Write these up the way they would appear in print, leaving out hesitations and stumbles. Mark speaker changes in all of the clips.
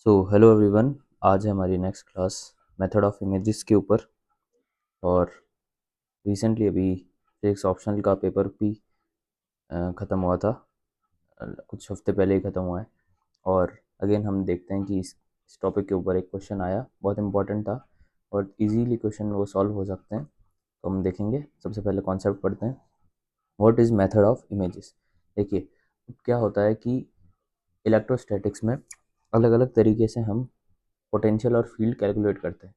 Speaker 1: Hello everyone. आज है हमारी next class method of images के ऊपर। और रिसेंटली अभी फिजिक्स ऑप्शनल का पेपर भी ख़त्म हुआ था। कुछ हफ्ते पहले ही ख़त्म हुआ है। और अगेन हम देखते हैं कि इस टॉपिक के ऊपर एक क्वेश्चन आया, बहुत इंपॉर्टेंट था और इजीली क्वेश्चन वो सॉल्व हो सकते हैं। तो हम देखेंगे, सबसे पहले कॉन्सेप्ट पढ़ते हैं। What is method of images. देखिए, क्या होता है कि इलेक्ट्रोस्टैटिक्स में अलग अलग तरीके से हम पोटेंशियल और फील्ड कैलकुलेट करते हैं।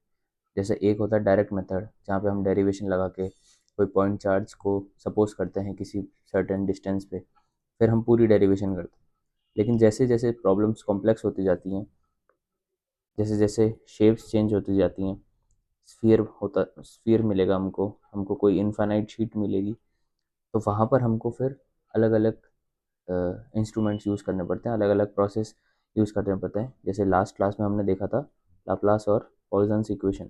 Speaker 1: जैसे एक होता है डायरेक्ट मेथड, जहाँ पे हम डेरिवेशन लगा के कोई पॉइंट चार्ज को सपोज करते हैं किसी सर्टेन डिस्टेंस पे, फिर हम पूरी डेरिवेशन करते हैं। लेकिन जैसे जैसे प्रॉब्लम्स कॉम्प्लेक्स होती जाती हैं, जैसे जैसे शेप्स चेंज होती जाती हैं, स्फीयर मिलेगा हमको, कोई इनफाइनाइट शीट मिलेगी, तो वहाँ पर हमको फिर अलग अलग इंस्ट्रूमेंट्स यूज़ करने पड़ते हैं, अलग अलग प्रोसेस यूज़ करने पड़ते हैं। जैसे लास्ट क्लास में हमने देखा था लाप्लास और पॉइजन्स इक्वेशन।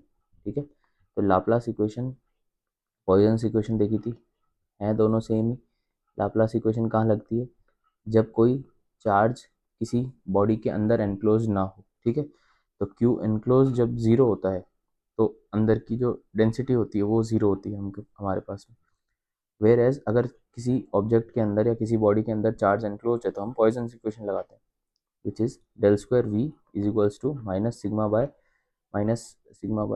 Speaker 1: ठीक है, तो लाप्लास इक्वेशन, पॉइजन्स इक्वेशन देखी थी, हैं दोनों सेम ही। लाप्लास इक्वेशन कहाँ लगती है? जब कोई चार्ज किसी बॉडी के अंदर एनक्लोज ना हो। ठीक है, तो क्यू एनक्लोज जब ज़ीरो होता है तो अंदर की जो डेंसिटी होती है वो ज़ीरो होती है हमारे पास में। वेयर एज अगर किसी ऑब्जेक्ट के अंदर या किसी बॉडी के अंदर चार्ज एनक्लोज है तो हम पॉइजन इक्वेशन लगाते हैं, which is del square V is equals to minus sigma by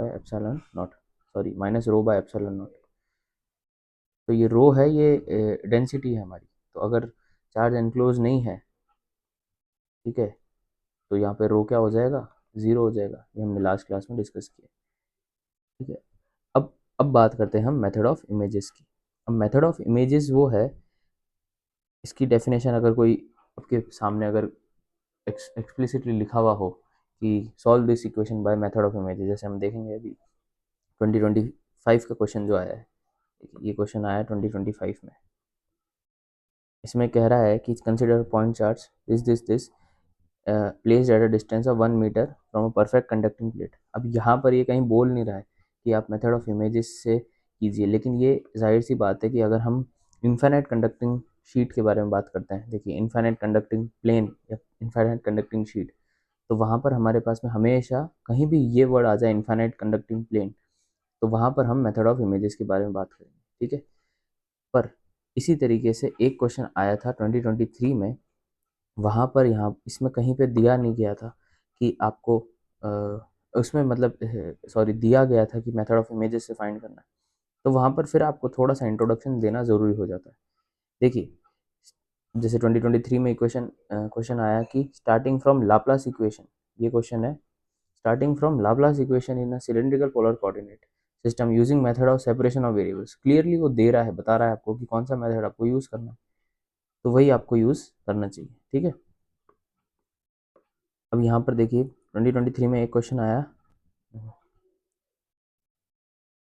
Speaker 1: epsilon naught, sorry minus rho by epsilon naught. तो ये रो है, ये डेंसिटी है हमारी। तो अगर चार्ज एनक्लोज नहीं है, ठीक है, तो यहाँ पे रो क्या हो जाएगा? ज़ीरो हो जाएगा। ये हमने लास्ट क्लास में डिस्कस किया। ठीक है, अब बात करते हैं हम मेथड ऑफ इमेजेस की। अब मेथड ऑफ इमेजेस वो है, इसकी डेफिनेशन अगर कोई आपके सामने अगर एक्सप्लिसिटली लिखा हुआ हो कि solve this equation by method of images, जैसे हम देखेंगे अभी 2025 का क्वेश्चन जो आया है, ये क्वेश्चन आया है 2025 में। इसमें कह रहा है कि consider point charge this placed at a distance of 1 metre from a perfect conducting plate. अब यहाँ पर ये कहीं बोल नहीं रहा है कि आप मेथड ऑफ इमेजेस से कीजिए, लेकिन ये जाहिर सी बात है कि अगर हम इनफाइनाइट कंडक्टिंग शीट के बारे में बात करते हैं, देखिए इनफाइनाइट कंडक्टिंग प्लेन या इनफाइनाइट कंडक्टिंग शीट, तो वहाँ पर हमारे पास में हमेशा कहीं भी ये वर्ड आ जाए इनफाइनाइट कंडक्टिंग प्लेन, तो वहाँ पर हम मेथड ऑफ इमेजेस के बारे में बात करेंगे। ठीक है, पर इसी तरीके से एक क्वेश्चन आया था 2023 में, वहाँ पर यहाँ इसमें कहीं पे दिया नहीं गया था कि आपको उसमें मतलब सॉरी दिया गया था कि मेथड ऑफ इमेजेस से फाइंड करना है। तो वहाँ पर फिर आपको थोड़ा सा इंट्रोडक्शन देना ज़रूरी हो जाता है। देखिए, जैसे 2023 में इक्वेशन क्वेश्चन आया कि स्टार्टिंग फ्रॉम लाप्लास इक्वेशन, ये क्वेश्चन है, starting from Laplace equation in a cylindrical polar coordinate system using method of separation of variables. Clearly वो दे रहा है, बता रहा है आपको कि कौन सा मेथड आपको यूज़ करना है, तो वही आपको यूज़ करना चाहिए। ठीक है, अब यहाँ पर देखिए 2023 में एक क्वेश्चन आया,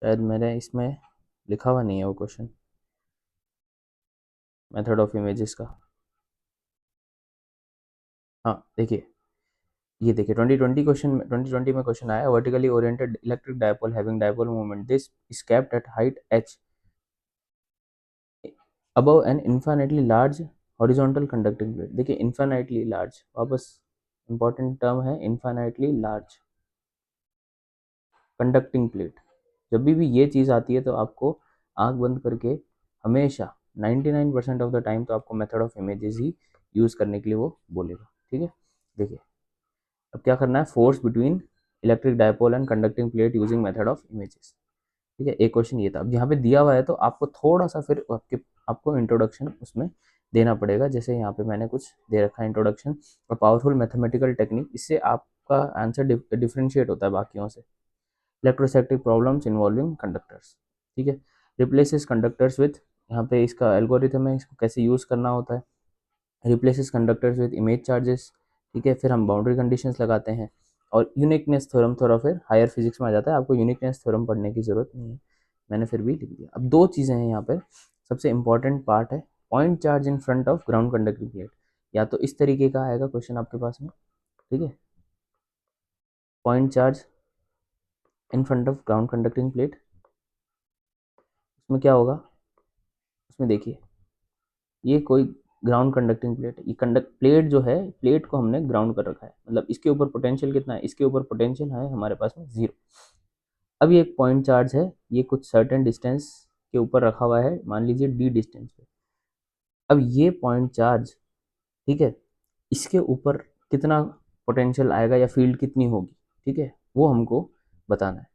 Speaker 1: शायद मेरे इसमें लिखा हुआ नहीं है वो क्वेश्चन मेथड ऑफ इमेजेस का। हाँ देखिए, ये देखिए 2020 में क्वेश्चन आया, vertically oriented electric dipole having dipole moment this is kept at height h above an infinitely large horizontal conducting plate। देखिए infinitely large, वापस इंपॉर्टेंट टर्म है, infinitely large कंडक्टिंग प्लेट। जब भी ये चीज़ आती है तो आपको आंख बंद करके हमेशा 99% ऑफ द टाइम तो आपको method of images he use करने के लिए वो बोलेगा। ठीक है, देखिए अब क्या करना है, force between electric dipole and conducting plate using method of images. ठीक है, एक क्वेश्चन ये था। अब यहाँ पे दिया हुआ है तो आपको थोड़ा सा फिर आपको इंट्रोडक्शन उसमें देना पड़ेगा। जैसे यहाँ पे मैंने कुछ दे रखा है, इंट्रोडक्शन और पावरफुल मैथमेटिकल टेक्निक, इससे आपका आंसर डिफ्रेंशिएट होता है बाकियों से। इलेक्ट्रोस्टैटिक प्रॉब्लम्स इन्वॉल्विंग कंडक्टर्स, ठीक है, रिप्लेसेस कंडक्टर्स विथ, यहाँ पे इसका एल्गोरिथम है, इसको कैसे यूज़ करना होता है। Replaces conductors with image charges, ठीक है, फिर हम बाउंड्री कंडीशंस लगाते हैं और यूनिकनेस थ्योरम थोड़ा फिर हायर फिजिक्स में आ जाता है, आपको यूनिकनेस थ्योरम पढ़ने की ज़रूरत नहीं है, मैंने फिर भी लिख दिया। अब दो चीज़ें हैं यहाँ पर, सबसे इंपॉर्टेंट पार्ट है point charge in front of ground conducting plate. या तो इस तरीके का आएगा क्वेश्चन आपके पास में, ठीक है, point charge in front of ground conducting plate, उसमें क्या होगा, उसमें देखिए ये कोई ग्राउंड कंडक्टिंग प्लेट, ये कंडक्ट प्लेट जो है, प्लेट को हमने ग्राउंड कर रखा है, मतलब इसके ऊपर पोटेंशियल कितना है, इसके ऊपर पोटेंशियल है हमारे पास में 0। अब ये एक पॉइंट चार्ज है, ये कुछ सर्टेन डिस्टेंस के ऊपर रखा हुआ है, मान लीजिए d डिस्टेंस पे। अब ये पॉइंट चार्ज, ठीक है, इसके ऊपर कितना पोटेंशियल आएगा या फील्ड कितनी होगी, ठीक है, वो हमको बताना है।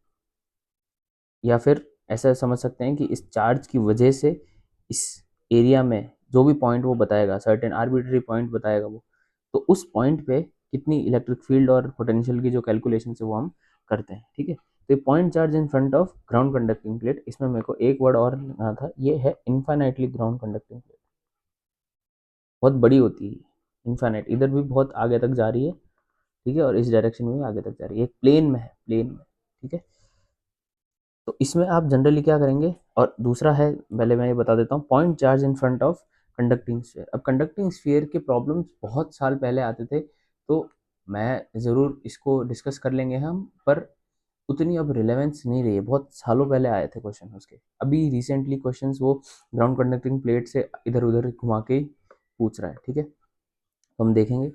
Speaker 1: या फिर ऐसा समझ सकते हैं कि इस चार्ज की वजह से इस एरिया में जो भी पॉइंट वो बताएगा, सर्टेन आर्बिट्री पॉइंट बताएगा वो, तो उस पॉइंट पे कितनी इलेक्ट्रिक फील्ड और पोटेंशियल की जो कैलकुलेशन है वो हम करते हैं, ठीक है। तो point charge in front of ground conducting plate, इसमें मेरे को एक वर्ड और लिखना था, ये है इन्फाइनाइटली ग्राउंड कंडक्टिंग प्लेट। बहुत बड़ी होती है, इन्फाइनाइट, इधर भी बहुत आगे तक जा रही है, ठीक है, और इस डायरेक्शन में भी आगे तक जा रही है, एक प्लेन में है, प्लेन में, ठीक है। तो इसमें आप जनरली क्या करेंगे, और दूसरा है, पहले मैं ये बता देता हूँ, point charge in front of conducting sphere. अब कंडक्टिंग स्फीयर के प्रॉब्लम्स बहुत साल पहले आते थे, तो मैं ज़रूर इसको डिस्कस कर लेंगे हम, पर उतनी अब रिलेवेंस नहीं रही है, बहुत सालों पहले आए थे क्वेश्चन उसके। अभी रिसेंटली क्वेश्चंस वो ग्राउंड कंडक्टिंग प्लेट से इधर उधर घुमा के ही पूछ रहा है, ठीक है। तो हम देखेंगे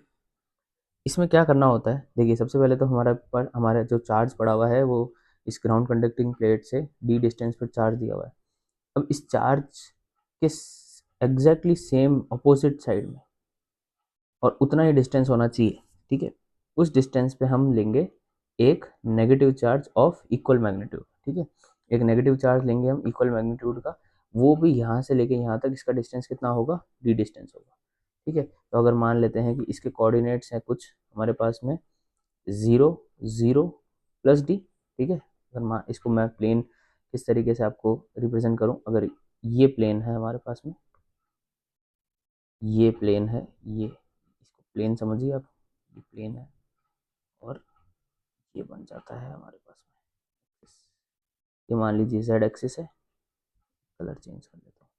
Speaker 1: इसमें क्या करना होता है। देखिए सबसे पहले तो हमारा पर हमारा जो चार्ज पड़ा हुआ है वो इस ग्राउंड कंडक्टिंग प्लेट से d डिस्टेंस पर चार्ज दिया हुआ है। अब इस चार्ज के एग्जैक्टली सेम अपोजिट साइड में और उतना ही डिस्टेंस होना चाहिए, ठीक है, उस डिस्टेंस पे हम लेंगे एक negative charge of equal magnitude, ठीक है, एक नेगेटिव चार्ज लेंगे हम इक्वल मैग्नीट्यूड का, वो भी यहाँ से लेके यहाँ तक इसका डिस्टेंस कितना होगा, d डिस्टेंस होगा, ठीक है। तो अगर मान लेते हैं कि इसके कोऑर्डिनेट्स हैं कुछ हमारे पास में 0 0 प्लस डी, ठीक है। अगर मान इसको मैं प्लेन किस तरीके से आपको रिप्रेजेंट करूं, अगर ये प्लेन है हमारे पास में, ये प्लेन है, ये इसको प्लेन समझिए आप, ये प्लेन है, और ये बन जाता है हमारे पास में, ये मान लीजिए जेड एक्सिस है, कलर चेंज कर लेता हूँ,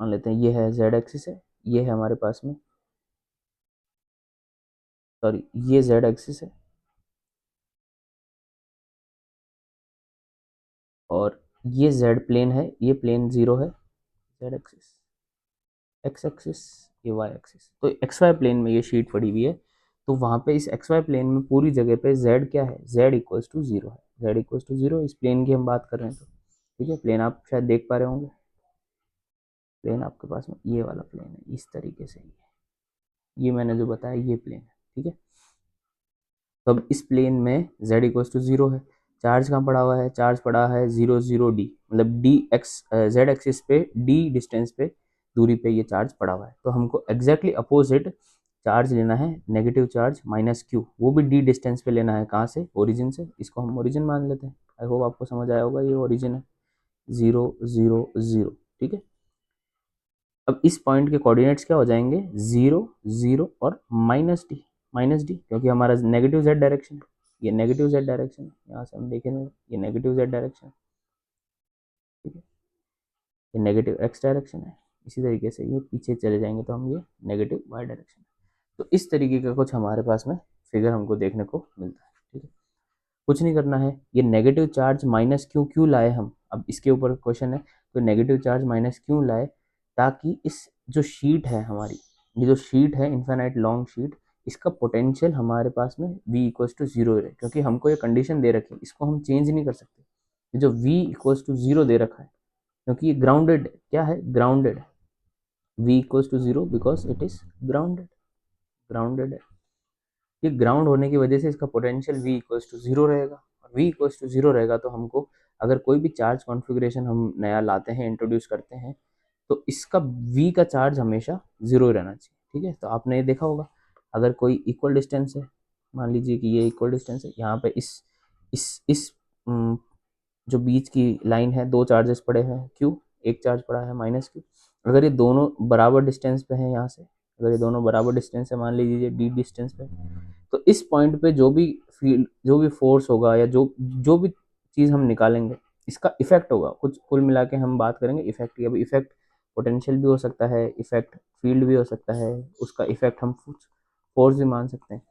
Speaker 1: मान लेते हैं ये है जेड एक्सिस है, ये है हमारे पास में, सॉरी ये जेड एक्सिस है, और ये जेड प्लेन है, ये प्लेन 0 है, जेड एक्सिस, एक्स एक्सिस, ये वाई एक्सिस। तो एक्स वाई प्लेन में ये शीट पड़ी हुई है, तो वहाँ पे इस एक्स वाई प्लेन में पूरी जगह पे जेड क्या है, जेड इक्वल्स टू 0 है, जेड इक्वल्स टू 0 इस प्लेन की हम बात कर रहे हैं, तो ठीक है, प्लेन आप शायद देख पा रहे होंगे, प्लेन आपके पास में ये वाला प्लेन है, इस तरीके से ये मैंने जो बताया ये प्लेन है, ठीक है। तो अब इस प्लेन में z इक्वल्स टू 0 है, चार्ज कहाँ पड़ा हुआ है, चार्ज पड़ा है 0 0 d, मतलब डी एक्स जेड एक्सिस पे d डिस्टेंस पे दूरी पे ये चार्ज पड़ा हुआ है। तो हमको एग्जैक्टली अपोजिट चार्ज लेना है, नेगेटिव चार्ज माइनस q, वो भी d डिस्टेंस पे लेना है, कहाँ से, ओरिजिन से, इसको हम ओरिजिन मान लेते हैं। आई होप आपको समझ आया होगा, ये ओरिजिन है 0 0 0, ठीक है। अब इस पॉइंट के कोऑर्डिनेट्स क्या हो जाएंगे, 0 0 और माइनस डी, माइनस डी, क्योंकि हमारा नेगेटिव जेड डायरेक्शन है, ये नेगेटिव जेड डायरेक्शन है, यहाँ से हम देखेंगे ये नेगेटिव जेड डायरेक्शन है, ठीक है, ये नेगेटिव एक्स डायरेक्शन है, इसी तरीके से ये पीछे चले जाएंगे तो हम ये नेगेटिव वाई डायरेक्शन। तो इस तरीके का कुछ हमारे पास में फिगर हमको देखने को मिलता है, ठीक है। कुछ नहीं करना है, ये नेगेटिव चार्ज माइनस क्यों क्यों लाए हम, अब इसके ऊपर क्वेश्चन है, तो नेगेटिव चार्ज माइनस क्यों लाए, ताकि इस जो शीट है हमारी, ये जो शीट है इन्फाइनाइट लॉन्ग शीट, इसका पोटेंशियल हमारे पास में v इक्वल्स टू 0 रहे, क्योंकि हमको ये कंडीशन दे रखी है, इसको हम चेंज नहीं कर सकते, ये जो v इक्वल्स टू 0 दे रखा है, क्योंकि ये ग्राउंडेड क्या है, ग्राउंडेड है, v equals to 0 because it is grounded, grounded है, ये ग्राउंड होने की वजह से इसका पोटेंशियल v इक्वल्स टू 0 रहेगा, और v इक्वल्स टू 0 रहेगा तो हमको अगर कोई भी चार्ज कॉन्फ़िगरेशन हम नया लाते हैं, इंट्रोड्यूस करते हैं, तो इसका v का चार्ज हमेशा 0 रहना चाहिए, ठीक है। तो आपने ये देखा होगा, अगर कोई इक्वल डिस्टेंस है, मान लीजिए कि ये इक्वल डिस्टेंस है, यहाँ पे इस जो बीच की लाइन है, दो चार्जेस पड़े हैं q, एक चार्ज पड़ा है माइनस q, अगर ये दोनों बराबर डिस्टेंस पे हैं, यहाँ से अगर ये दोनों बराबर डिस्टेंस है, मान लीजिए d डिस्टेंस पे, तो इस पॉइंट पे जो भी फील्ड, जो भी फोर्स होगा, या जो जो भी चीज़ हम निकालेंगे, इसका इफेक्ट होगा, कुछ कुल मिला के हम बात करेंगे इफेक्ट की। अब इफेक्ट पोटेंशियल भी हो सकता है, इफेक्ट फील्ड भी हो सकता है, उसका इफेक्ट हम फोर्स भी मान सकते हैं।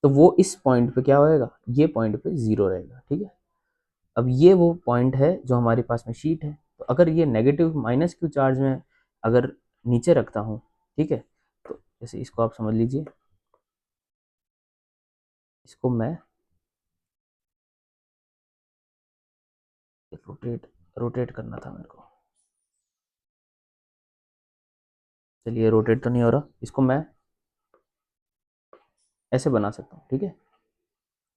Speaker 1: तो वो इस पॉइंट पे क्या होएगा, ये पॉइंट पे 0 रहेगा, ठीक है। अब ये वो पॉइंट है जो हमारे पास में शीट है, तो अगर ये नेगेटिव माइनस क्यू चार्ज में अगर नीचे रखता हूँ, ठीक है, तो जैसे इसको आप समझ लीजिए, इसको मैं रोटेट रोटेट करना था मेरे को, चलिए रोटेट तो नहीं हो रहा, इसको मैं ऐसे बना सकता हूँ, ठीक है।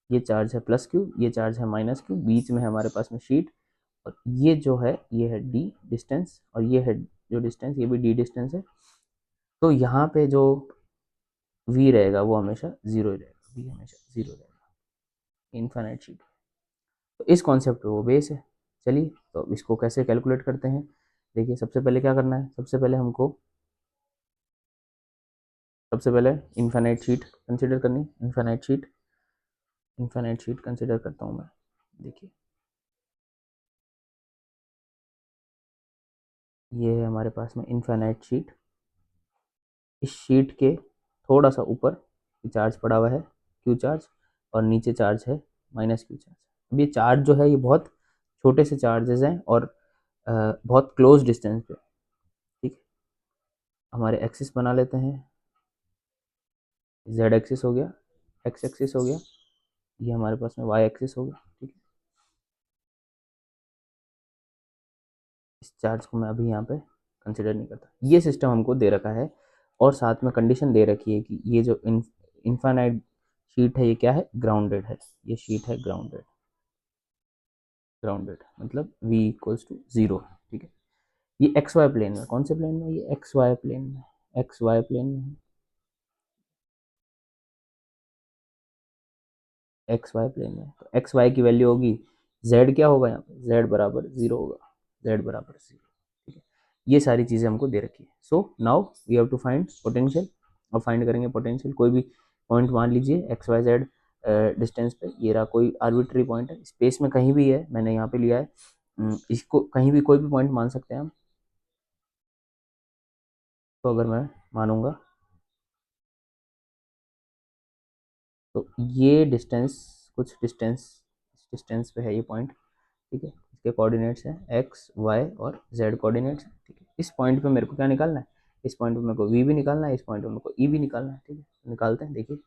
Speaker 1: ये चार्ज है प्लस क्यू, ये चार्ज है माइनस क्यू, बीच में हमारे पास में शीट, और ये जो है ये है डी डिस्टेंस, और ये है जो डिस्टेंस, ये भी डी डिस्टेंस है। तो यहाँ पे जो वी रहेगा वो हमेशा जीरो ही रहेगा, वी हमेशा जीरो रहेगा इनफाइनाइट शीट। तो इस कॉन्सेप्ट पे वो बेस है। चलिए तो अब इसको कैसे कैलकुलेट करते हैं, देखिए सबसे पहले क्या करना है, सबसे पहले इनफाइनाइट शीट कंसिडर करनी, इनफाइनाइट शीट कंसिडर करता हूँ मैं। देखिए ये है हमारे पास में इनफाइनाइट शीट, इस शीट के थोड़ा सा ऊपर चार्ज पड़ा हुआ है क्यू चार्ज, और नीचे चार्ज है माइनस क्यू चार्ज। अब ये चार्ज जो है ये बहुत छोटे से चार्जेस हैं और बहुत क्लोज डिस्टेंस पे, ठीक है। हमारे एक्सिस बना लेते हैं, जेड एक्सिस हो गया, एक्स एक्सिस हो गया, ये हमारे पास में वाई एक्सिस हो गया, ठीक है। इस चार्ज को मैं अभी यहाँ पे कंसिडर नहीं करता, ये सिस्टम हमको दे रखा है, और साथ में कंडीशन दे रखी है कि ये जो इनफाइनाइट शीट है ये क्या है, ग्राउंडेड है, ये शीट है ग्राउंडेड, मतलब v इक्वल्स टू जीरो, ठीक है। ये एक्स वाई प्लेन में, कौन से प्लेन में, ये एक्स वाई प्लेन में, एक्स वाई प्लेन में है, एक्स वाई प्लेन में। तो एक्स वाई की वैल्यू होगी, जेड क्या होगा यहाँ पे, जेड बराबर जीरो होगा, जेड बराबर जीरो, ठीक है। ये सारी चीज़ें हमको दे रखी है। So now we have to find potential, और फाइंड करेंगे पोटेंशियल, कोई भी पॉइंट मान लीजिए एक्स वाई जेड डिस्टेंस पे, ये रहा कोई आर्बिट्री पॉइंट है, स्पेस में कहीं भी है, मैंने यहाँ पे लिया है, इसको कहीं भी कोई भी पॉइंट मान सकते हैं हम। तो अगर मैं मानूंगा तो ये डिस्टेंस, कुछ डिस्टेंस, इस डिस्टेंस पे है ये पॉइंट, ठीक है। इसके कोऑर्डिनेट्स हैं एक्स वाई और जेड कोऑर्डिनेट्स, ठीक है। इस पॉइंट पे मेरे को क्या निकालना है, इस पॉइंट पे मेरे को वी भी निकालना है, इस पॉइंट पे मेरे को ई भी निकालना है, ठीक है। निकालते हैं, देखिए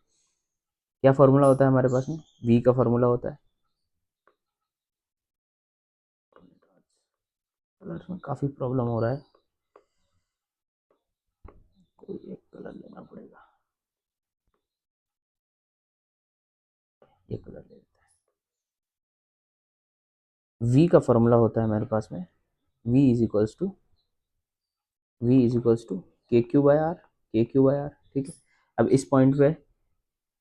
Speaker 1: क्या फॉर्मूला होता है हमारे पास में, वी का फॉर्मूला होता है, कलर में काफ़ी प्रॉब्लम हो रहा है, कोई एक कलर लेना पड़ेगा, ये कलर ले लेते हैं। वी का फॉर्मूला होता है मेरे पास में, वी इज इक्वल्स टू के क्यू बाई आर, ठीक है। अब इस पॉइंट पे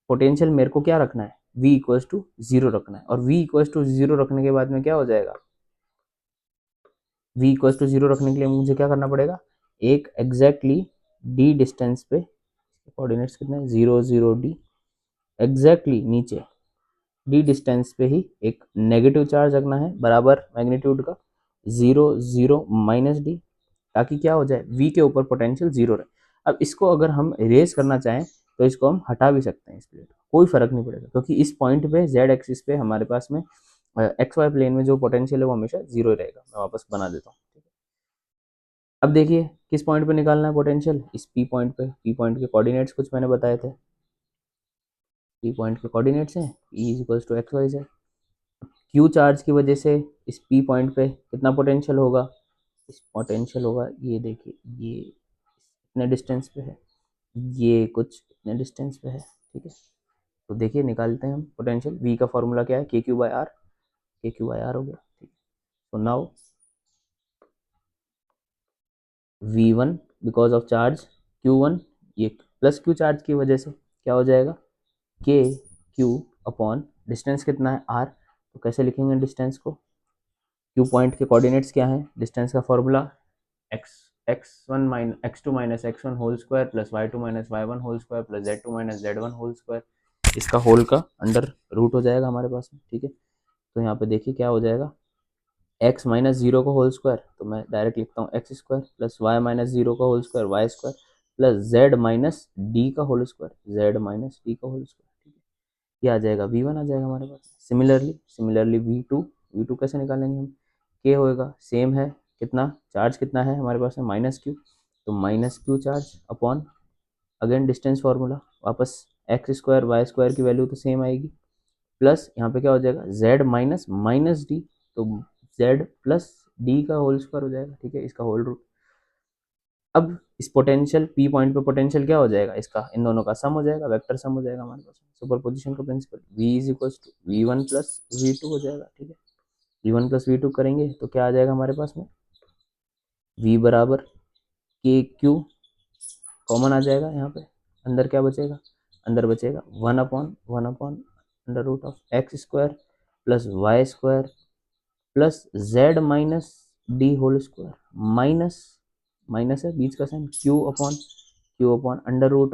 Speaker 1: पोटेंशियल मेरे को क्या रखना है, v इक्वल्स टू जीरो रखना है, और v इक्वल्स टू जीरो रखने के बाद में क्या हो जाएगा, v इक्वल्स टू जीरो रखने के लिए मुझे क्या करना पड़ेगा, एक एग्जैक्टली d डिस्टेंस पे, कोऑर्डिनेट्स कितने हैं, जीरो जीरो डी, एग्जैक्टली नीचे d डिस्टेंस पे ही एक नेगेटिव चार्ज रखना है बराबर मैग्नीट्यूड का, जीरो जीरो माइनस डी, ताकि क्या हो जाए, v के ऊपर पोटेंशियल जीरो रहे। अब इसको अगर हम इरेज करना चाहें तो इसको हम हटा भी सकते हैं इस प्लेट, कोई फर्क नहीं पड़ेगा, क्योंकि इस पॉइंट पे जेड एक्सिस पे हमारे पास में एक्स वाई प्लेन में जो पोटेंशियल है वो हमेशा जीरो ही रहेगा। मैं वापस बना देता हूँ, ठीक है। अब देखिए किस पॉइंट पे निकालना है पोटेंशियल, इस पी पॉइंट पे, पी पॉइंट के कोऑर्डिनेट्स कुछ मैंने बताए थे, पी पॉइंट के कोऑर्डिनेट्स हैं E is equals to X Y Z. Q charge की वजह से इस पी पॉइंट पे कितना पोटेंशियल होगा, इस पोटेंशियल होगा, ये देखिए ये इतने डिस्टेंस पे है, ये कुछ इतने डिस्टेंस पे है, ठीक है। तो देखिए निकालते हैं हम पोटेंशियल, वी का फॉर्मूला क्या है, K Q by R, K Q by R हो गया, ठीक है। तो now we one because of charge Q one, ये प्लस क्यू चार्ज की वजह से क्या हो जाएगा, के क्यू अपॉन डिस्टेंस कितना है आर, तो कैसे लिखेंगे डिस्टेंस को, क्यू पॉइंट के कोऑर्डिनेट्स क्या है, डिस्टेंस का formula X X two minus X one whole square plus Y two minus Y one whole square plus Z two minus Z one whole square, इसका whole का under root हो जाएगा हमारे पास में, ठीक है। तो यहाँ पे देखिए क्या हो जाएगा, एक्स माइनस जीरो का होल स्क्वायर, तो मैं डायरेक्ट लिखता हूँ x square plus y minus zero का whole square Y square plus Z minus D का whole square, z minus D का होल स्क्वायर, ठीक है। ये आ जाएगा V1 आ जाएगा हमारे पास। सिमिलरली V2 कैसे निकालेंगे हम, K होएगा, सेम है, कितना चार्ज कितना है हमारे पास में -Q, तो -Q charge upon again distance formula, वापस एक्स स्क्वायर वाई स्क्वायर की वैल्यू तो सेम आएगी, प्लस यहाँ पे क्या हो जाएगा Z माइनस माइनस डी, तो Z प्लस डी का होल स्क्वायर हो जाएगा, ठीक है, इसका होल रूट। अब इस पोटेंशियल P पॉइंट पे पोटेंशियल क्या हो जाएगा, इसका इन दोनों का सम हो जाएगा, वेक्टर सम हो जाएगा हमारे पास, सुपरपोजिशन का principle, V is equal to V1 plus V2 हो जाएगा, ठीक है। V1 प्लस V2 करेंगे तो क्या आ जाएगा हमारे पास में, V बराबर KQ कॉमन आ जाएगा, यहाँ पे अंदर क्या बचेगा, अंदर बचेगा 1/1 under root of X square plus Y square plus Z minus D whole square, minus minus है बीच का sign, Q upon under root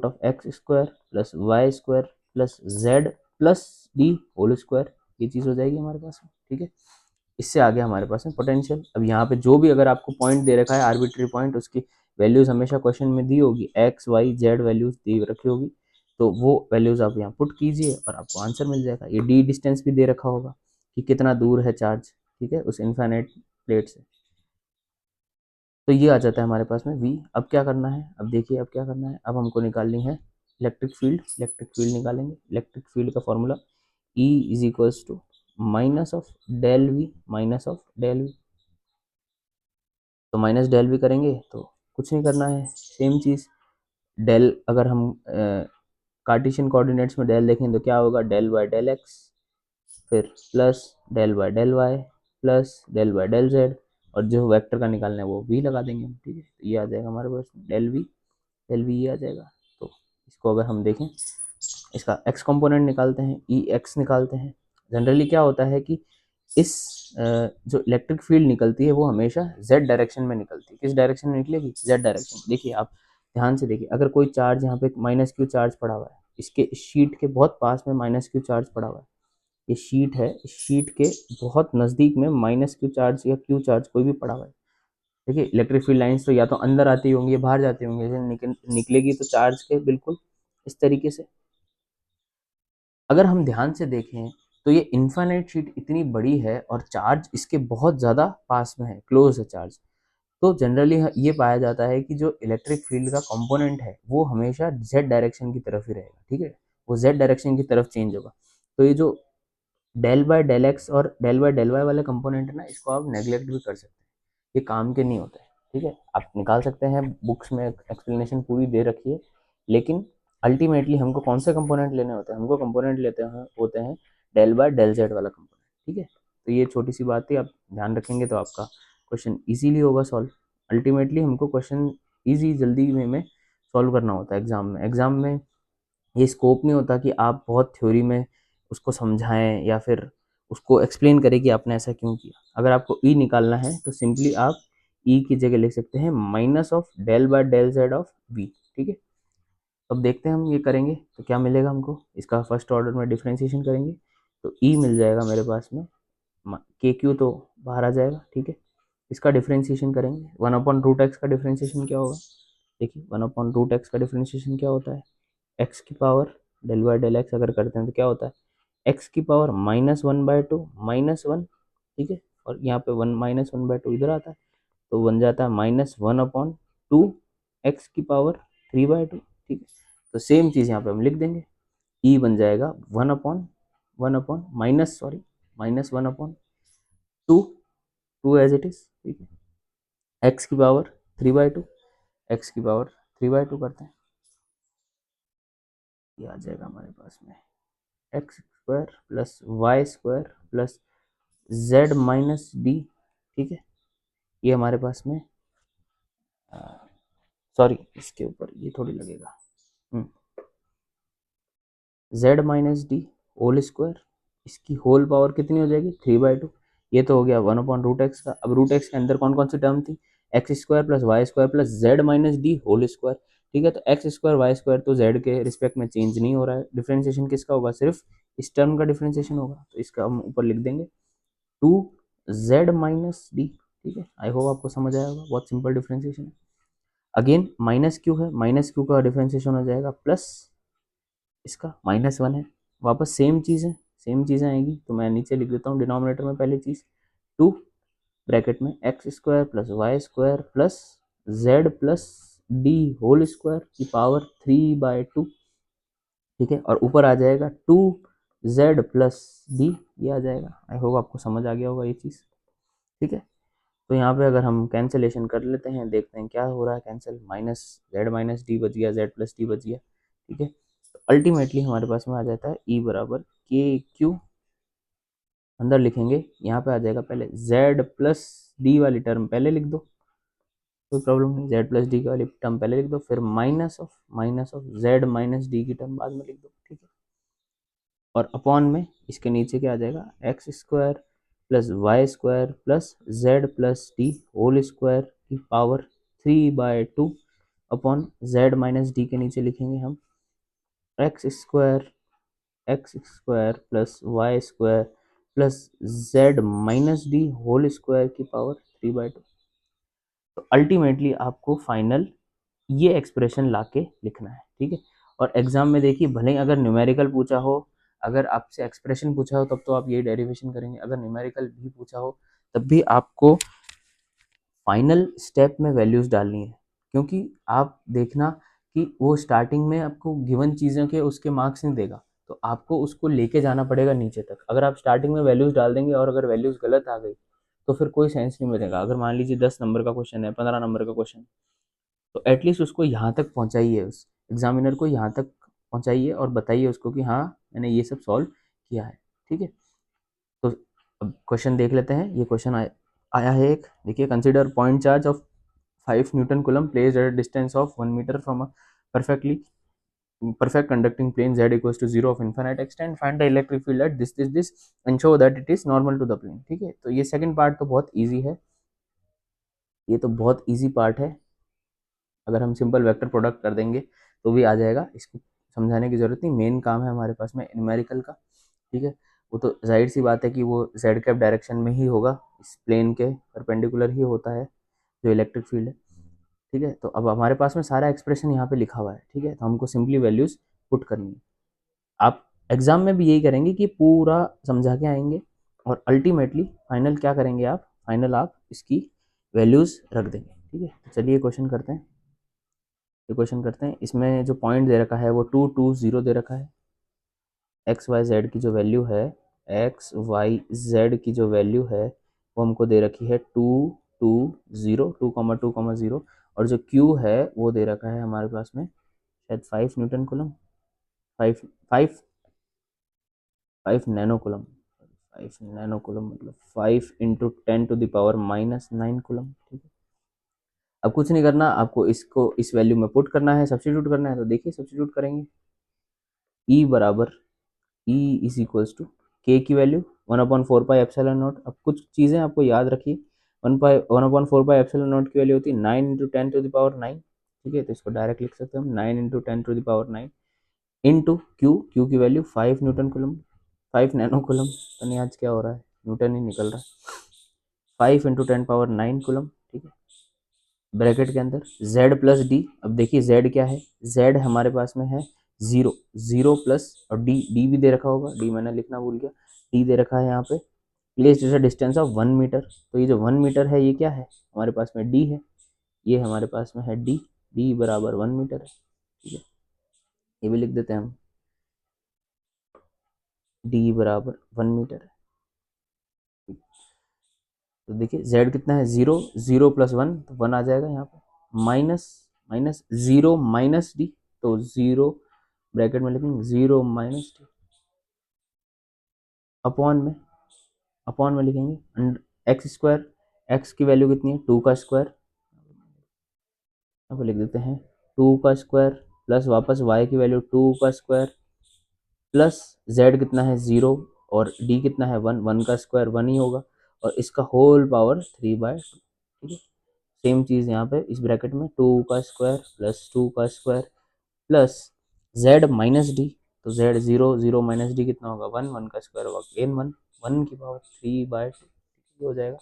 Speaker 1: of X square plus Y square plus Z plus D whole square, ये चीज़ हो जाएगी हमारे पास में, ठीक है। इससे आगे हमारे पास में पोटेंशियल, अब यहाँ पे जो भी अगर आपको पॉइंट दे रखा है आर्बिट्री पॉइंट, उसकी वैल्यूज हमेशा क्वेश्चन में दी होगी, एक्स वाई जेड वैल्यूज दी रखी होगी, तो वो वैल्यूज आप यहाँ पुट कीजिए और आपको आंसर मिल जाएगा। ये डी डिस्टेंस भी दे रखा होगा कि कितना दूर है चार्ज, ठीक है, उस इन्फाइनाइट प्लेट से, तो ये आ जाता है हमारे पास में V। अब क्या करना है, अब देखिए अब क्या करना है, अब हमको निकालनी है इलेक्ट्रिक फील्ड निकालेंगे। इलेक्ट्रिक फील्ड का formula E is equals to minus of del V minus of del V, तो माइनस डेल वी करेंगे तो कुछ नहीं करना है, सेम चीज़, डेल अगर हम कार्टेशियन कोऑर्डिनेट्स में डेल देखें तो क्या होगा, डेल बाय डेल एक्स, फिर plus del by del Y plus del by del Z, और जो वेक्टर का निकालना है वो V लगा देंगे हम, ठीक है, तो ये आ जाएगा हमारे पास डेल वी ये आ जाएगा। तो इसको अगर हम देखें, इसका x कंपोनेंट निकालते हैं, ई एक्स निकालते हैं। जनरली क्या होता है कि इस जो इलेक्ट्रिक फील्ड निकलती है वो हमेशा z डायरेक्शन में निकलती है। किस डायरेक्शन में निकलेगी, z डायरेक्शन। देखिए आप ध्यान से देखिए, अगर कोई चार्ज यहाँ पे -Q चार्ज पड़ा हुआ है, इसके शीट के बहुत पास में -Q चार्ज पड़ा हुआ है, ये शीट है, इस शीट के बहुत नज़दीक में -Q चार्ज या Q चार्ज कोई भी पड़ा हुआ है, देखिए इलेक्ट्रिक फील्ड लाइंस तो या तो अंदर आती होंगी या बाहर जाती होंगी, निकलेगी तो चार्ज के बिल्कुल इस तरीके से। अगर हम ध्यान से देखें तो ये इन्फाइनाइट शीट इतनी बड़ी है और चार्ज इसके बहुत ज़्यादा पास में है, क्लोज है चार्ज, तो जनरली ये पाया जाता है कि जो इलेक्ट्रिक फील्ड का कंपोनेंट है वो हमेशा जेड डायरेक्शन की तरफ ही रहेगा, ठीक है, वो जेड डायरेक्शन की तरफ चेंज होगा। तो ये जो डेल बाय डेल एक्स और डेल बाय डेल वाई वाले कंपोनेंट है ना, इसको आप नेग्लेक्ट भी कर सकते हैं, ये काम के नहीं होते हैं, ठीक है, आप निकाल सकते हैं, बुक्स में एक्सप्लेनेशन पूरी दे रखी है, लेकिन अल्टीमेटली हमको कौन से कंपोनेंट लेने होते हैं, हमको कंपोनेंट लेते हैं होते हैं डेल बाय डेल जेड वाला कंपोनेंट, ठीक है। तो ये छोटी सी बात थी, आप ध्यान रखेंगे तो आपका क्वेश्चन इजीली होगा सॉल्व। अल्टीमेटली हमको क्वेश्चन इजी जल्दी में सॉल्व करना होता है एग्जाम में ये स्कोप नहीं होता कि आप बहुत थ्योरी में उसको समझाएं या फिर उसको एक्सप्लेन करें कि आपने ऐसा क्यों किया। अगर आपको ई निकालना है तो सिंपली आप ई की जगह लिख सकते हैं minus of del by del Z of V, ठीक है। अब देखते हैं हम ये करेंगे तो क्या मिलेगा हमको, इसका फर्स्ट ऑर्डर में डिफ्रेंशिएशन करेंगे तो ई मिल जाएगा मेरे पास में, के क्यू तो बाहर आ जाएगा, ठीक है। इसका डिफ्रेंशिएशन करेंगे, 1/√x का डिफ्रेंशिएशन क्या होगा, देखिए 1/√x का डिफ्रेंशिएशन क्या होता है, एक्स की power del by del X अगर करते हैं तो क्या होता है, एक्स की पावर -1/2 -1, ठीक है, और यहाँ पे -1/2 इधर आता है तो बन जाता है -1/2 एक्स की पावर 3/2, ठीक है। तो सेम चीज़ यहाँ पे हम लिख देंगे, ई बन जाएगा 1/1 minus sorry -1/2 two as it is, ठीक है, एक्स की पावर 3/2, एक्स की पावर 3/2 करते हैं, ये आ जाएगा हमारे पास में X square plus Y square plus Z minus D, ठीक है। ये हमारे पास में सॉरी इसके ऊपर ये थोड़ी लगेगा, Z minus D whole square, इसकी होल पावर कितनी हो जाएगी 3/2, ये तो हो गया 1/√x का। अब रूट एक्स के अंदर कौन कौन सी टर्म थी, X square plus Y square plus Z minus D whole square, ठीक है। तो एक्स स्क्वायर वाई स्क्वायर तो जेड के रिस्पेक्ट में चेंज नहीं हो रहा है, डिफ्रेंशिएशन किसका होगा, सिर्फ इस टर्म का डिफ्रेंशिएशन होगा, तो इसका हम ऊपर लिख देंगे 2z माइनस डी, ठीक है। आई होप आपको समझ आया होगा, बहुत सिंपल डिफ्रेंशिएशन है। अगेन माइनस क्यू है, माइनस क्यू का डिफ्रेंशिएशन हो जाएगा प्लस इसका -1 है, वापस सेम चीज़ है, सेम चीज़ें आएगी, तो मैं नीचे लिख देता हूँ डिनोमिनेटर में पहली चीज़ 2 ब्रैकेट में X square plus Y square plus Z plus D whole square की पावर 3/2, ठीक है, और ऊपर आ जाएगा 2z+d, ये आ जाएगा। आई होप आपको समझ आ गया होगा ये चीज़, ठीक है। तो यहाँ पे अगर हम कैंसिलेशन कर लेते हैं, देखते हैं क्या हो रहा है, कैंसिल, -z-d बच गया, z+d बच गया, ठीक है। तो अल्टीमेटली हमारे पास में आ जाता है E बराबर के क्यू, अंदर लिखेंगे, यहाँ पे आ जाएगा पहले z+d वाली टर्म पहले लिख दो, कोई प्रॉब्लम नहीं, z+d वाली टर्म पहले लिख दो, फिर माइनस ऑफ z-d की टर्म बाद में लिख दो, ठीक है। और अपॉन में इसके नीचे क्या आ जाएगा, X square plus Y square plus z+d whole square की पावर 3/2 अपॉन z-d के नीचे लिखेंगे हम X square plus Y square plus z-d whole square की पावर 3/2। तो अल्टीमेटली आपको फाइनल ये एक्सप्रेशन लाके लिखना है, ठीक है। और एग्जाम में देखिए, भले ही अगर न्यूमेरिकल पूछा हो, अगर आपसे एक्सप्रेशन पूछा हो तब तो आप ये डेरिवेशन करेंगे, अगर न्यूमेरिकल भी पूछा हो तब भी आपको फाइनल स्टेप में वैल्यूज डालनी है, क्योंकि आप देखना कि वो स्टार्टिंग में आपको गिवन चीज़ों के उसके मार्क्स नहीं देगा, तो आपको उसको लेके जाना पड़ेगा नीचे तक। अगर आप स्टार्टिंग में वैल्यूज डाल देंगे और अगर वैल्यूज गलत आ गई तो फिर कोई सेंस नहीं मिलेगा। अगर मान लीजिए 10 नंबर का क्वेश्चन है, 15 नंबर का क्वेश्चन, तो एटलीस्ट उसको यहाँ तक पहुँचाइए, उस एग्जामिनर को यहाँ तक पहुँचाइए और बताइए उसको कि हाँ मैंने ये सब सॉल्व किया है, ठीक है। तो अब क्वेश्चन देख लेते हैं। ये क्वेश्चन आया है एक, देखिए, consider point charge of 5 Newton coulomb placed at distance of 1 metre from a perfectly perfect conducting plane z equals to 0 of infinite extent, find the electric field at this and show that it is normal to the plane, ठीक है। तो ये second part तो बहुत easy है, ये तो बहुत इजी पार्ट है, अगर हम सिंपल वेक्टर प्रोडक्ट कर देंगे तो भी आ जाएगा, इसको समझाने की जरूरत नहीं। मेन काम है हमारे पास में न्यूमेरिकल का, ठीक है। वो तो जाहिर सी बात है कि वो जेड कैप डायरेक्शन में ही होगा, इस प्लेन के परपेंडिकुलर ही होता है जो इलेक्ट्रिक फील्ड है, ठीक है। तो अब हमारे पास में सारा एक्सप्रेशन यहाँ पे लिखा हुआ है, ठीक है, तो हमको सिंपली वैल्यूज पुट करनी है। आप एग्जाम में भी यही करेंगे कि पूरा समझा के आएंगे और अल्टीमेटली फाइनल क्या करेंगे, आप फाइनल आप इसकी वैल्यूज रख देंगे, ठीक है। तो चलिए क्वेश्चन करते हैं, ये क्वेश्चन करते हैं। इसमें जो पॉइंट दे रखा है वो 2 2 0 दे रखा है। एक्स वाई जेड की जो वैल्यू है, एक्स वाई जेड की जो वैल्यू है वो हमको दे रखी है 2 2 0, 2,2,0, और जो क्यू है वो दे रखा है हमारे पास में शायद 5 Newton coulomb, 5 5 5 nano coulomb, 5 nano coulomb मतलब 5 × 10⁻⁻⁹ कूलम, ठीक है। अब कुछ नहीं करना, आपको इसको इस वैल्यू में पुट करना है, सब्स्टिट्यूट करना है, तो देखिए सब्स्टिट्यूट करेंगे। ई बराबर ई इज इक्वल्स टू के की वैल्यू 1/4πε0। अब कुछ चीज़ें आपको याद रखिए, 1/4πε0 की वैल्यू होती है 9 × 10⁻⁹, ठीक है। तो इसको डायरेक्ट लिख सकते हैं हम 9 × 10⁻⁹ इंटू क्यू, क्यू की value 5 Newton coulomb, 5 nano coulomb, यानी आज क्या हो रहा है, न्यूटन ही निकल रहा है, 5 × 10⁻⁹ ठीक है। ब्रैकेट के अंदर z+d, अब देखिए z क्या है, z हमारे पास में है 0, 0 प्लस, और d भी दे रखा होगा, d मैंने लिखना भूल गया, d दे रखा है यहाँ पे, place at a distance of 1 metre. तो ये जो 1 मीटर है ये क्या है, हमारे पास में d है, ये हमारे पास में है d बराबर 1 मीटर है, ठीक है। ये भी लिख देते हैं हम, d बराबर 1 मीटर है। तो देखिए z कितना है, 0, 0 + 1 तो 1 आ जाएगा यहाँ पे, माइनस माइनस 0 माइनस डी, तो 0 ब्रैकेट में लिखेंगे 0 माइनस डी, अपॉन में लिखेंगे एक्स स्क्वायर, एक्स की वैल्यू कितनी है 2 का स्क्वायर, यहाँ पे लिख देते हैं 2 का स्क्वायर, प्लस वापस y की वैल्यू 2 का स्क्वायर, प्लस z कितना है 0, और d कितना है 1, 1 का स्क्वायर 1 ही होगा, और इसका होल पावर 3/2, ठीक है। सेम चीज़ यहाँ पे इस ब्रैकेट में 2 का स्क्वायर प्लस 2 का स्क्वायर प्लस z-d, तो z 0, 0 माइनस डी कितना होगा 1, 1 का स्क्वायर होगा अगेन 1, 1 की पावर 3/2 हो जाएगा।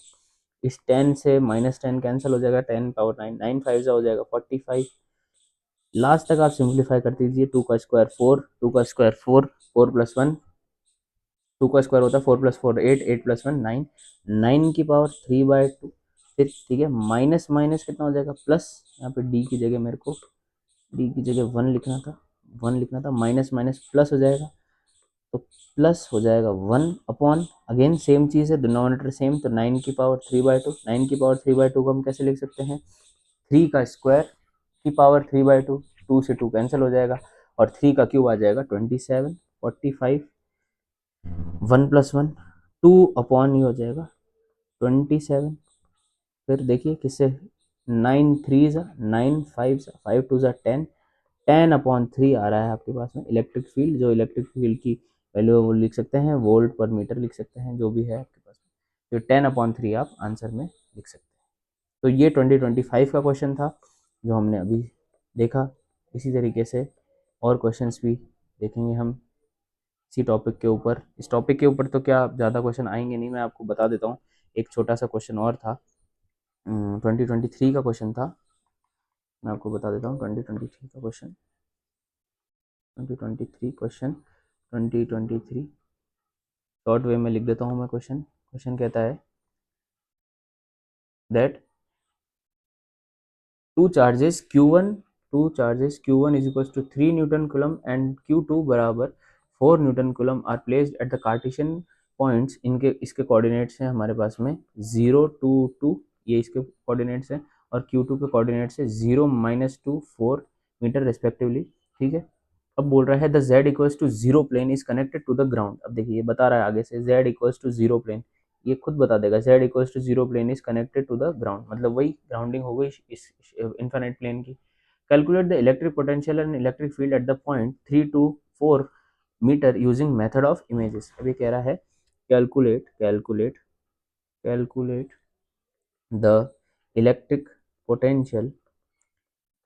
Speaker 1: इस 10 से -10 कैंसिल हो जाएगा, 10 पावर 9, 9 5 हो जाएगा 45, लास्ट तक आप सिंप्लीफाई कर दीजिए। 2 का स्क्वायर 4, 2 का स्क्वायर 4, 4 प्लस 1, 2 का स्क्वायर होता है 4 प्लस 4 8, 8 प्लस 1 9, 9 की पावर 3/2। फिर ठीक है, माइनस माइनस कितना हो जाएगा प्लस, यहाँ पे डी की जगह मेरे को डी की जगह 1 लिखना था, 1 लिखना था, माइनस माइनस प्लस हो जाएगा, तो प्लस हो जाएगा 1 अपॉन, अगेन सेम चीज़ है, डिनोमिनेटर सेम, तो 9 की पावर 3/2, 9 की पावर 3/2 को हम कैसे लिख सकते हैं, 3 का स्क्वायर की पावर 3/2, 2 से 2 कैंसिल हो जाएगा, और 3 का क्यूब आ जाएगा 27, 45, 1 प्लस 1 2 अपॉन ही हो जाएगा 27। फिर देखिए किससे, 9 3 ज़ा 9, 5 ज़ा 5 2 ज़ा 10, 10/3 आ रहा है आपके पास में इलेक्ट्रिक फील्ड। जो इलेक्ट्रिक फील्ड की वैल्यू है वो लिख सकते हैं, वोल्ट पर मीटर लिख सकते हैं, जो भी है आपके पास में, तो 10/3 आप आंसर में लिख सकते हैं। तो ये 2025 का क्वेश्चन था जो हमने अभी देखा। इसी तरीके से और क्वेश्चंस भी देखेंगे हम इसी टॉपिक के ऊपर। इस टॉपिक के ऊपर तो क्या ज़्यादा क्वेश्चन आएंगे नहीं, मैं आपको बता देता हूँ। एक छोटा सा क्वेश्चन और था, 2023 का क्वेश्चन था, मैं आपको बता देता हूँ 2023 का क्वेश्चन। 2023 क्वेश्चन, 2023 शॉर्ट वे में लिख देता हूँ मैं क्वेश्चन। क्वेश्चन कहता है that two charges Q1 is equals to 3 Newton Coulomb and Q2 बराबर 4 Newton Coulomb are placed at the Cartesian points। इनके इसके कोऑर्डिनेट्स हैं हमारे पास में 0 2 2, ये इसके कोऑर्डिनेट्स हैं, और Q2 के कोऑर्डिनेट्स है 0 -2 4 मीटर रेस्पेक्टिवली। ठीक है, अब बोल रहा है the z equals to zero plane is connected to the ground. अब देखिए ये बता रहा है आगे से z equals to zero plane, ये खुद बता देगा z equals to zero plane is connected to the ground, मतलब वही ग्राउंडिंग हो गई इस इनफाइनाइट प्लेन की। Calculate the electric potential and electric field at the point 3 to 4 metre using method of images. अभी कह रहा है calculate calculate calculate the electric potential,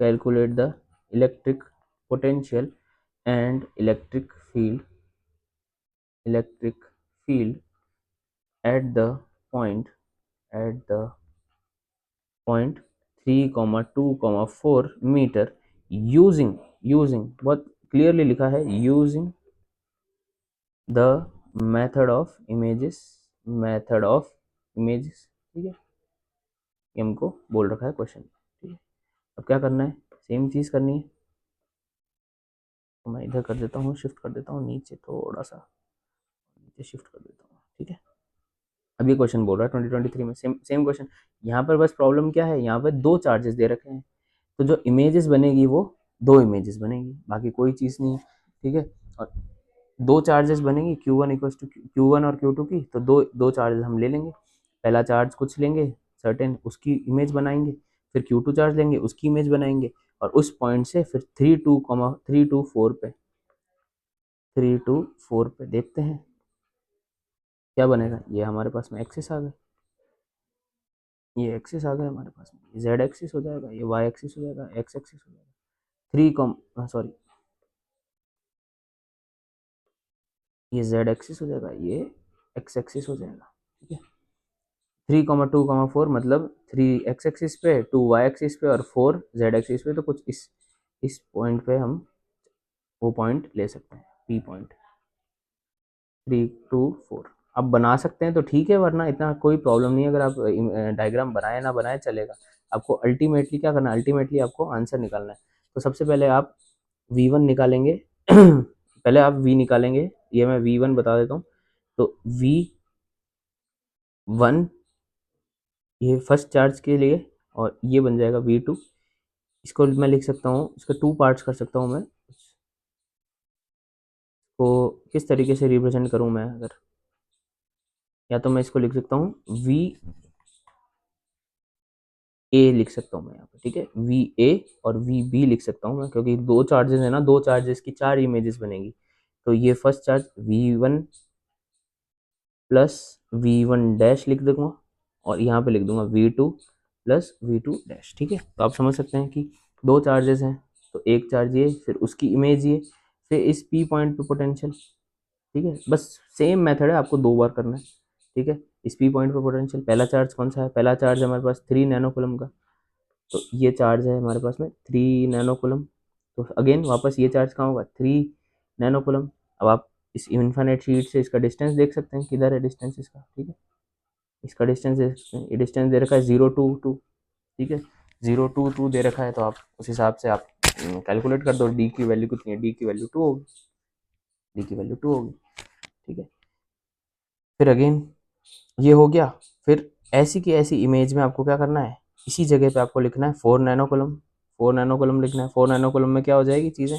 Speaker 1: calculate the electric potential and electric field at the point at the point 3, 2, 4 metre using बहुत clearly लिखा है using the method of images। ठीक है, ये हमको बोल रखा है क्वेश्चन। ठीक है, अब क्या करना है, सेम चीज़ करनी है, तो मैं इधर कर देता हूँ, शिफ्ट कर देता हूँ नीचे, थोड़ा सा नीचे शिफ्ट कर देता हूँ। ठीक है, अब ये क्वेश्चन बोल रहा है 2023 में सेम सेम क्वेश्चन। यहाँ पर बस प्रॉब्लम क्या है, यहाँ पर दो चार्जेस दे रखे हैं, तो जो इमेजेस बनेगी वो दो इमेजेस बनेगी, बाकी कोई चीज़ नहीं है। ठीक है, और दो चार्जेस बनेंगी Q1 इक्वल्स टू Q1 और Q2 की, तो दो दो चार्जेस हम ले लेंगे। पहला चार्ज कुछ लेंगे सर्टेन, उसकी इमेज बनाएंगे, फिर Q2 चार्ज लेंगे, उसकी इमेज बनाएंगे, और उस पॉइंट से फिर 3 to 4 पे देखते हैं क्या बनेगा। ये हमारे पास में एक्सिस आ गए, ये एक्सिस आ गया हमारे पास में, जेड एक्सिस हो जाएगा, ये वाई एक्सिस हो जाएगा, एक्स एक्सिस हो जाएगा, सॉरी ये जेड एक्सिस हो जाएगा, ये एक्स एक्सिस हो जाएगा। ठीक है, 3, 2, 4 मतलब 3 एक्स एक्सिस पे, 2 वाई एक्सिस पे, और 4 जेड एक्सिस पे, तो कुछ इस पॉइंट पे हम वो पॉइंट ले सकते हैं, पी पॉइंट 3, 2, 4। अब बना सकते हैं तो ठीक है, वरना इतना कोई प्रॉब्लम नहीं है, अगर आप डायग्राम बनाए ना बनाए चलेगा। आपको अल्टीमेटली क्या करना है, अल्टीमेटली आपको आंसर निकालना है। तो सबसे पहले आप V1 निकालेंगे पहले आप V निकालेंगे, ये मैं V1 बता देता हूँ। तो V1 ये फर्स्ट चार्ज के लिए, और ये बन जाएगा V2। इसको मैं लिख सकता हूँ, इसके टू पार्ट्स कर सकता हूँ मैं, को किस तरीके से रिप्रेजेंट करूँ मैं, अगर या तो मैं इसको लिख सकता हूँ VA लिख सकता हूँ मैं यहाँ पे। ठीक है, VA और VB लिख सकता हूँ मैं, क्योंकि दो चार्जेस है ना, दो चार्जेस की चार इमेजेस बनेगी। तो ये first charge V1 plus V1 dash लिख दूंगा, और यहाँ पे लिख दूंगा V2 प्लस V2 डैश। ठीक है, तो आप समझ सकते हैं कि दो चार्जेस हैं, तो एक चार्ज ये, फिर उसकी इमेज ये, फिर इस P पॉइंट पे पोटेंशियल। ठीक है, बस सेम मेथड है, आपको दो बार करना है। ठीक है, इस P पॉइंट पे पोटेंशियल, पहला चार्ज कौन सा है, पहला चार्ज है हमारे पास 3 नैनो कूलम का, तो ये चार्ज है हमारे पास में 3 नैनो कूलम। तो अगेन वापस ये चार्ज कहाँ होगा, 3 नैनो कूलम। अब आप इस इन्फाइनाइट शीट से इसका डिस्टेंस देख सकते हैं, किधर है डिस्टेंस इसका, ठीक है, इसका डिस्टेंस देख सकते हैं, ये डिस्टेंस दे रखा है 0 2 2, ठीक है, 0 2 2 दे रखा है, तो आप उस हिसाब से आप कैलकुलेट कर दो, डी की वैल्यू कितनी है, डी की वैल्यू 2 होगी, डी की वैल्यू 2 होगी, ठीक है। फिर अगेन ये हो गया। फिर ऐसी की ऐसी इमेज में आपको क्या करना है, इसी जगह पे आपको लिखना है 4 नैनो कूलम, 4 नैनो कूलम लिखना है। 4 नैनो कूलम में क्या हो जाएगी चीज़ें,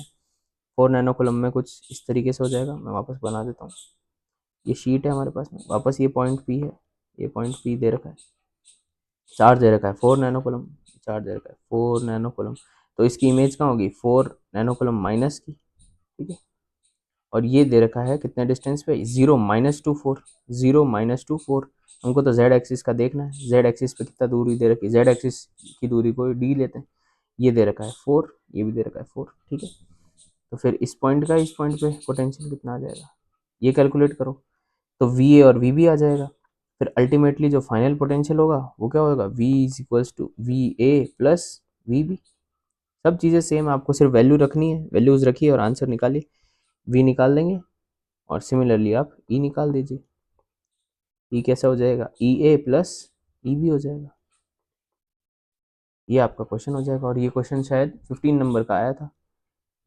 Speaker 1: 4 नैनो कूलम में कुछ इस तरीके से हो जाएगा, मैं वापस बना देता हूँ। ये शीट है हमारे पास में, वापस ये पॉइंट पी है, ये पॉइंट पी दे रखा है, चार्ज दे रखा है 4 नैनो कूलम, चार्ज दे रखा है 4 नैनो कूलम। तो इसकी इमेज कहाँ होगी, 4 नैनो कूलम माइनस की, ठीक है। और ये दे रखा है कितने डिस्टेंस पे, 0 - 2 4, 0 - 2 4। हमको तो जेड एक्सिस का देखना है, जेड एक्सिस पे कितना दूरी दे रखी है, जेड एक्सिस की दूरी को डी लेते हैं, ये दे रखा है 4, ये भी दे रखा है 4, ठीक है। तो फिर इस पॉइंट का इस पॉइंट पे पोटेंशियल कितना आ जाएगा, ये कैलकुलेट करो, तो वी ए और वी बी आ जाएगा। फिर अल्टीमेटली जो फाइनल पोटेंशियल होगा वो क्या होगा, V is equals to V A plus V B. सब चीज़ें सेम, आपको सिर्फ वैल्यू रखनी है, वैल्यूज रखिए और आंसर निकालिए, वी निकाल देंगे और सिमिलरली आप ई निकाल दीजिए। ई कैसा हो जाएगा, ई ए प्लस ई बी हो जाएगा, ये आपका क्वेश्चन हो जाएगा। और ये क्वेश्चन शायद 15 नंबर का आया था,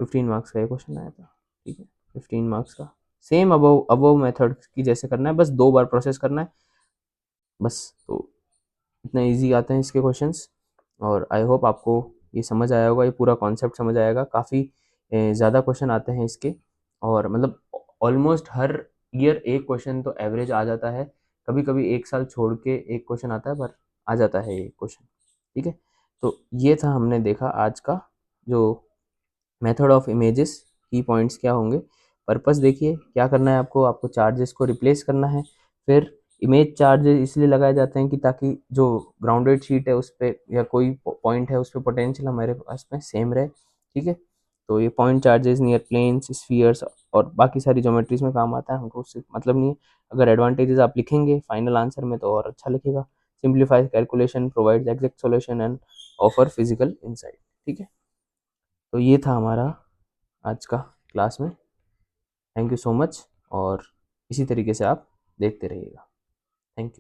Speaker 1: 15 मार्क्स का ये क्वेश्चन आया था, ठीक है, 15 मार्क्स का। सेम अबव अबव मेथड की जैसे करना है, बस 2 बार प्रोसेस करना है बस। तो इतना इजी आते हैं इसके क्वेश्चंस, और आई होप आपको ये समझ आया होगा, ये पूरा कॉन्सेप्ट समझ आएगा। काफ़ी ज़्यादा क्वेश्चन आते हैं इसके, और मतलब ऑलमोस्ट हर ईयर एक क्वेश्चन तो एवरेज आ जाता है, कभी कभी एक साल छोड़ के एक क्वेश्चन आता है, पर आ जाता है ये क्वेश्चन, ठीक है। तो ये था हमने देखा आज का जो मेथड ऑफ इमेजेस, की पॉइंट्स क्या होंगे। पर्पस देखिए क्या करना है आपको, आपको चार्जेस को रिप्लेस करना है। फिर इमेज चार्जेस इसलिए लगाए जाते हैं कि ताकि जो ग्राउंडेड शीट है उस पर या कोई पॉइंट है उस पर पोटेंशियल हमारे पास में सेम रहे, ठीक है। तो ये point charges near planes, spheres और बाकी सारी ज्योमेट्रीज में काम आता है, हमको उससे मतलब नहीं है। अगर एडवांटेजेस आप लिखेंगे फाइनल आंसर में तो और अच्छा लिखेगा। Simplify calculation, provides exact solution and offer physical insight, ठीक है। तो ये था हमारा आज का क्लास में। थैंक यू सो मच, और इसी तरीके से आप देखते रहिएगा। Thank you.